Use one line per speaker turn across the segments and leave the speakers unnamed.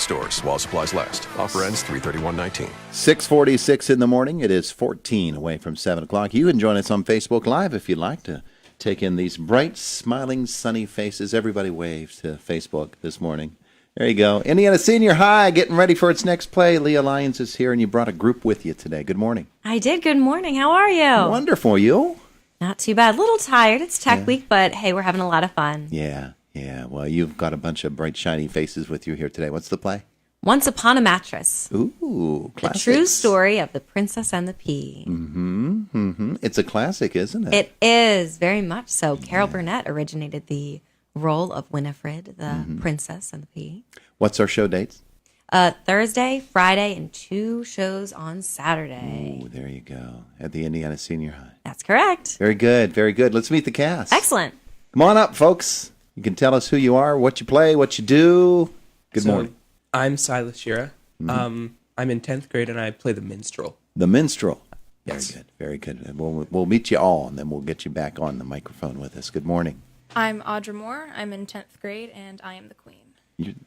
Stores while supplies last. Offer ends 3/31/19.
6:46 in the morning. It is 14 away from 7 o'clock. You can join us on Facebook Live if you'd like to take in these bright, smiling, sunny faces. Everybody waves to Facebook this morning. There you go. Indiana Senior High getting ready for its next play. Leah Lyons is here, and you brought a group with you today. Good morning.
I did. Good morning. How are you?
Wonderful. You?
Not too bad. A little tired. It's Tech Week, but hey, we're having a lot of fun.
Yeah. Well, you've got a bunch of bright, shiny faces with you here today. What's the play?
Once Upon a Mattress.
Ooh, classics.
The true story of the Princess and the Pea.
It's a classic, isn't it?
It is, very much so. Carol Burnett originated the role of Winifred, the Princess and the Pea.
What's our show dates?
Thursday, Friday, and 2 shows on Saturday.
Ooh, there you go. At the Indiana Senior High.
That's correct.
Very good, very good. Let's meet the cast.
Excellent.
Come on up, folks. You can tell us who you are, what you play, what you do. Good morning.
I'm Silas Shira. I'm in 10th grade, and I play the minstrel.
The minstrel.
Yes.
Very good. And we'll meet you all, and then we'll get you back on the microphone with us. Good morning.
I'm Audra Moore. I'm in 10th grade, and I am the queen.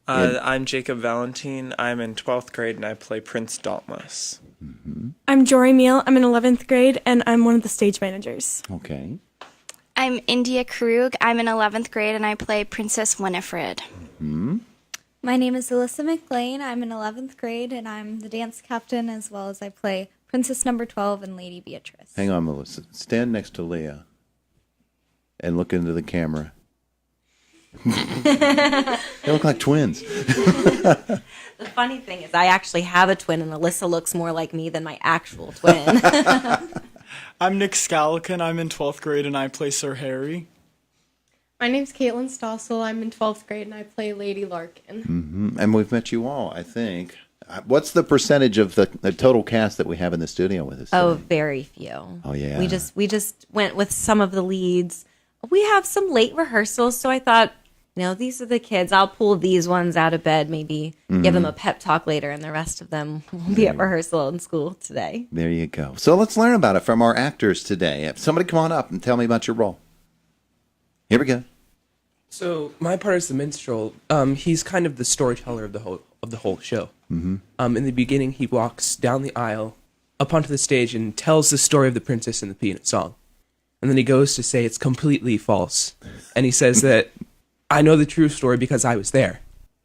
I'm Jacob Valentine. I'm in 12th grade, and I play Prince Dauntless.
I'm Jory Meal. I'm in 11th grade, and I'm one of the stage managers.
Okay.
I'm India Krug. I'm in 11th grade, and I play Princess Winifred.
My name is Alyssa McLean. I'm in 11th grade, and I'm the dance captain, as well as I play Princess Number 12 and Lady Beatrice.
Hang on, Melissa. Stand next to Leah and look into the camera. They look like twins.
The funny thing is I actually have a twin, and Alyssa looks more like me than my actual twin.
I'm Nick Scallican. I'm in 12th grade, and I play Sir Harry.
My name's Caitlin Stossel. I'm in 12th grade, and I play Lady Larkin.
And we've met you all, I think. What's the percentage of the total cast that we have in the studio with us today?
Oh, very few.
Oh, yeah.
We just went with some of the leads. We have some late rehearsals, so I thought, these are the kids. I'll pull these ones out of bed, maybe give them a pep talk later, and the rest of them will be at rehearsal in school today.
There you go. So let's learn about it from our actors today. Somebody come on up and tell me about your role. Here we go.
So my part is the minstrel. He's kind of the storyteller of the whole show. In the beginning, he walks down the aisle, up onto the stage, and tells the story of the Princess and the Pea in a song. And then he goes to say it's completely false, and he says that I know the true story because I was there.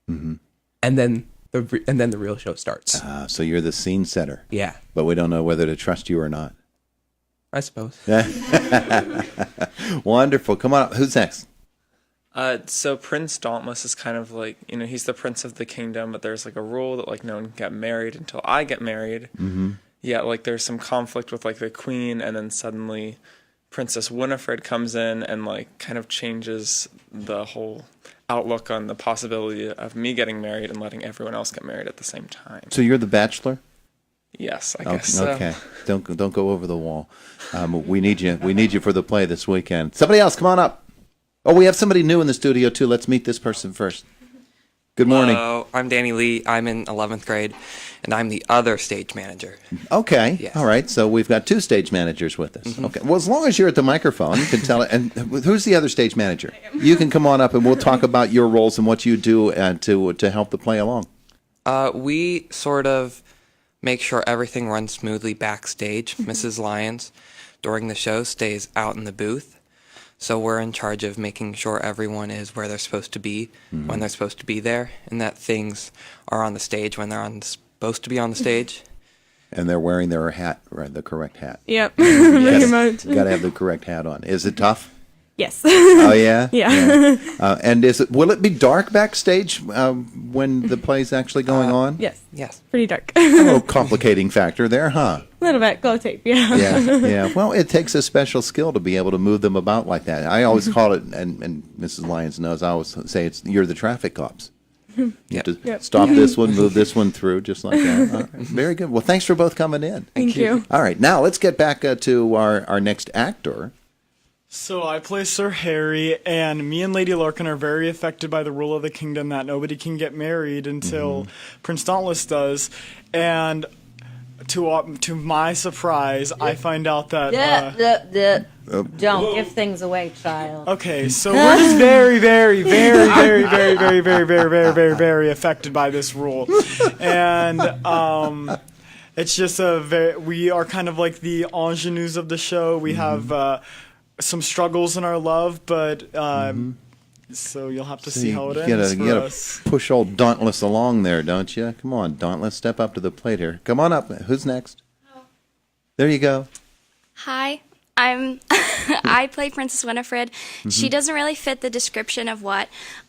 And then the real show starts.
So you're the scene setter.
Yeah,
but we don't know whether to trust you or not.
I suppose.
Wonderful. Come on up. Who's next?
So Prince Dauntless is kind of like, he's the prince of the kingdom, but there's like a rule that like no one can get married until I get married. Yeah, like there's some conflict with like the queen, and then suddenly Princess Winifred comes in and like kind of changes the whole outlook on the possibility of me getting married and letting everyone else get married at the same time.
So you're the bachelor?
Yes, I guess so.
Okay. Don't go over the wall. We need you. We need you for the play this weekend. Somebody else, come on up. Oh, we have somebody new in the studio too. Let's meet this person first. Good morning.
Hello, I'm Danny Lee. I'm in 11th grade, and I'm the other stage manager.
Okay.
Yes.
All right. So we've got 2 stage managers with us. Okay. Well, as long as you're at the microphone, you can tell it. And who's the other stage manager? You can come on up, and we'll talk about your roles and what you do to help the play along.
We sort of make sure everything runs smoothly backstage. Mrs. Lyons, during the show, stays out in the booth. So we're in charge of making sure everyone is where they're supposed to be when they're supposed to be there, and that things are on the stage when they're supposed to be on the stage.
And they're wearing their hat, right, the correct hat.
Yep, very much.
Got to have the correct hat on. Is it tough?
Yes.
Oh, yeah?
Yeah.
And will it be dark backstage when the play's actually going on?
Yes.
Yes.
Pretty dark.
A little complicating factor there, huh?
A little bit. Glow tape, yeah.
Yeah. Well, it takes a special skill to be able to move them about like that. I always call it, and Mrs. Lyons knows, I always say you're the traffic cops. You have to stop this one, move this one through, just like that. All right. Very good. Well, thanks for both coming in.
Thank you.
All right. Now, let's get back to our next actor.
So I play Sir Harry, and me and Lady Larkin are very affected by the rule of the kingdom that nobody can get married until Prince Dauntless does. And to my surprise, I find out that.
Don't give things away, child.
Okay, so we're just very, very, very, very, very, very, very, very, very, very, very affected by this rule, and it's just we are kind of like the ingenues of the show. We have some struggles in our love, but so you'll have to see how it ends for us.
Push old Dauntless along there, don't you? Come on, Dauntless, step up to the plate here. Come on up. Who's next? There you go.
Hi, I play Princess Winifred. She doesn't really fit the description of what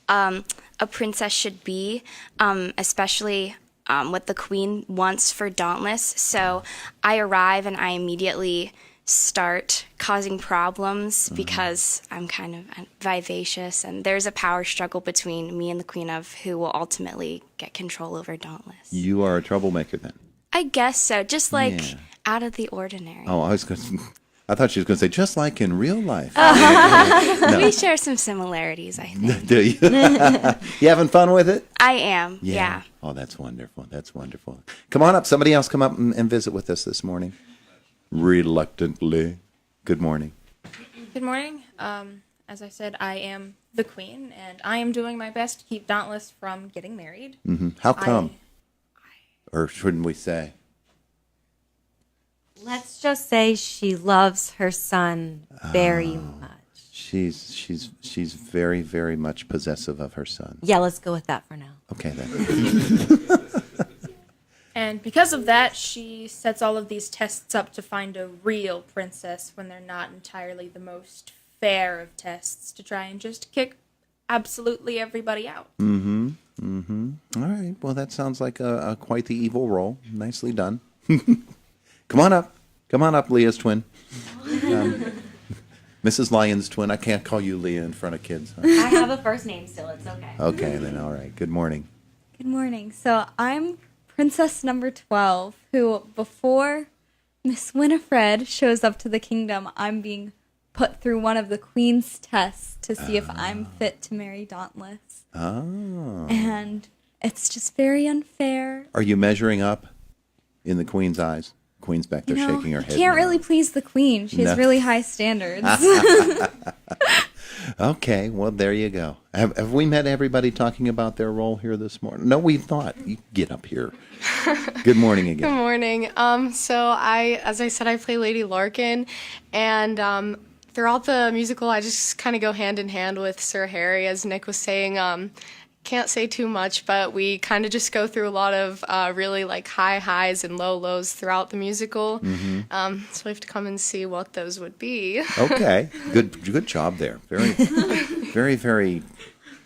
a princess should be, especially what the queen wants for Dauntless. So I arrive and I immediately start causing problems because I'm kind of vivacious, and there's a power struggle between me and the queen of who will ultimately get control over Dauntless.
You are a troublemaker then.
I guess so, just like out of the ordinary.
Oh, I thought she was going to say, just like in real life.
We share some similarities, I think.
Do you? You having fun with it?
I am, yeah.
Oh, that's wonderful. That's wonderful. Come on up. Somebody else come up and visit with us this morning. Reluctantly. Good morning.
Good morning. As I said, I am the queen, and I am doing my best to keep Dauntless from getting married.
How come? Or shouldn't we say?
Let's just say she loves her son very much.
She's very, very much possessive of her son.
Yeah, let's go with that for now.
Okay, then.
And because of that, she sets all of these tests up to find a real princess when they're not entirely the most fair of tests, to try and just kick absolutely everybody out.
All right. Well, that sounds like a quite the evil role. Nicely done. Come on up. Come on up, Leah's twin. Mrs. Lyon's twin. I can't call you Leah in front of kids. Huh?
I have a first name still. It's okay.
Okay, then. All right. Good morning.
Good morning. So I'm Princess number 12, who before Miss Winifred shows up to the kingdom, I'm being put through one of the queen's tests to see if I'm fit to marry Dauntless.
Oh.
And it's just very unfair.
Are you measuring up in the queen's eyes? Queen's back there shaking her head.
I can't really please the queen. She has really high standards.
Okay, well, there you go. Have we met everybody talking about their role here this morning? No, we've not. You get up here. Good morning again.
Good morning. So as I said, I play Lady Larkin, and throughout the musical, I just kind of go hand in hand with Sir Harry, as Nick was saying. Can't say too much, but we kind of just go through a lot of really like high highs and low lows throughout the musical. So we have to come and see what those would be.
Okay, good job there. Very, very, very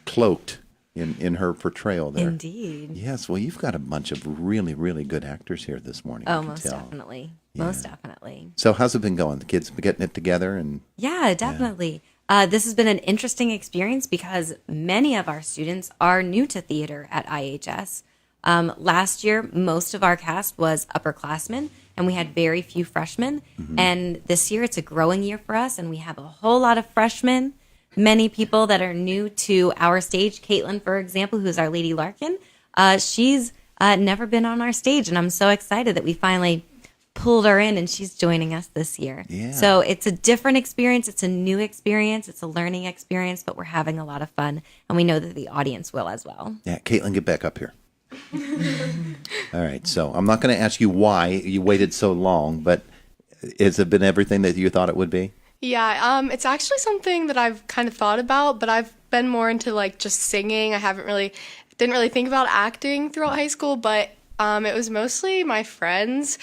cloaked in her portrayal there.
Indeed.
Yes. Well, you've got a bunch of really, really good actors here this morning.
Oh, most definitely. Yeah. Most definitely.
So how's it been going? The kids getting it together and.
Yeah, definitely. This has been an interesting experience because many of our students are new to theater at IHS. Last year, most of our cast was upperclassmen, and we had very few freshmen. And this year, it's a growing year for us, and we have a whole lot of freshmen, many people that are new to our stage. Caitlin, for example, who's our Lady Larkin, she's never been on our stage, and I'm so excited that we finally pulled her in and she's joining us this year.
Yeah.
So it's a different experience. It's a new experience. It's a learning experience, but we're having a lot of fun, and we know that the audience will as well.
Yeah, Caitlin, get back up here. All right, so I'm not going to ask you why you waited so long, but has it been everything that you thought it would be?
Yeah, it's actually something that I've kind of thought about, but I've been more into like just singing. I didn't really think about acting throughout high school, but it was mostly my friends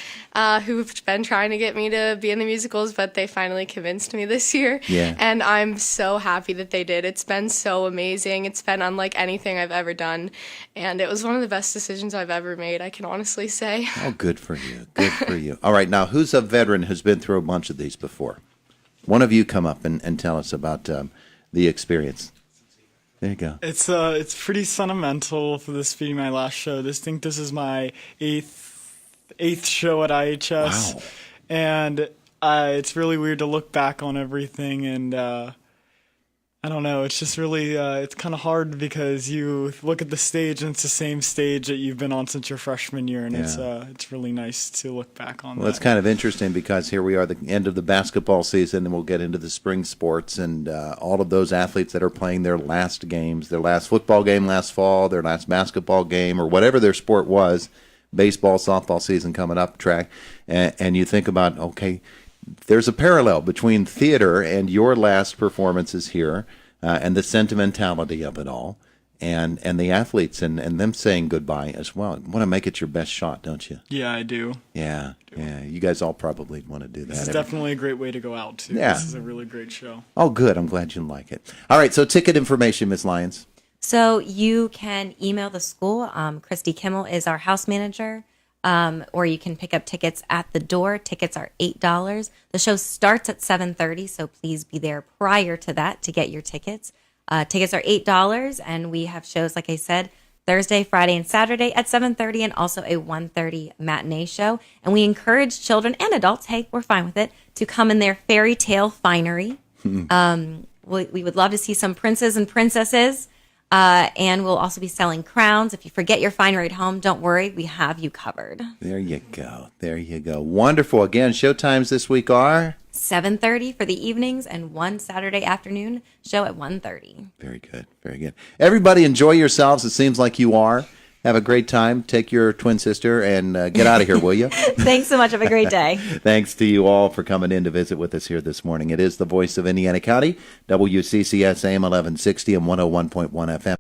who've been trying to get me to be in the musicals, but they finally convinced me this year.
Yeah.
And I'm so happy that they did. It's been so amazing. It's been unlike anything I've ever done. And it was one of the best decisions I've ever made, I can honestly say.
Oh, good for you. Good for you. All right, now, who's a veteran who's been through a bunch of these before? One of you come up and tell us about the experience. There you go.
It's pretty sentimental for this being my last show. I think this is my eighth show at IHS.
Wow.
And it's really weird to look back on everything, and I don't know. It's just really, it's kind of hard because you look at the stage and it's the same stage that you've been on since your freshman year, and it's really nice to look back on.
Well, it's kind of interesting because here we are, the end of the basketball season, and we'll get into the spring sports, and all of those athletes that are playing their last games, their last football game last fall, their last basketball game, or whatever their sport was, baseball, softball season coming up, track, and you think about, okay, there's a parallel between theater and your last performances here, and the sentimentality of it all, and the athletes and them saying goodbye as well. You want to make it your best shot, don't you?
Yeah, I do.
Yeah. You guys all probably want to do that.
This is definitely a great way to go out, too.
Yeah.
This is a really great show.
Oh, good. I'm glad you like it. All right, so ticket information, Ms. Lyons.
So you can email the school. Christy Kimmel is our house manager. Or you can pick up tickets at the door. Tickets are $8. The show starts at 7:30, so please be there prior to that to get your tickets. Tickets are $8, and we have shows, like I said, Thursday, Friday, and Saturday at 7:30, and also a 1:30 matinee show. And we encourage children and adults, hey, we're fine with it, to come in their fairy tale finery. We would love to see some princes and princesses. And we'll also be selling crowns. If you forget your finery at home, don't worry. We have you covered.
There you go. There you go. Wonderful. Again, showtimes this week are?
7:30 for the evenings and one Saturday afternoon show at 1:30.
Very good. Very good. Everybody enjoy yourselves. It seems like you are. Have a great time. Take your twin sister and get out of here, will you?
Thanks so much. Have a great day.
Thanks to you all for coming in to visit with us here this morning. It is the voice of Indiana County, WCCS AM 1160 and 101.1 FM.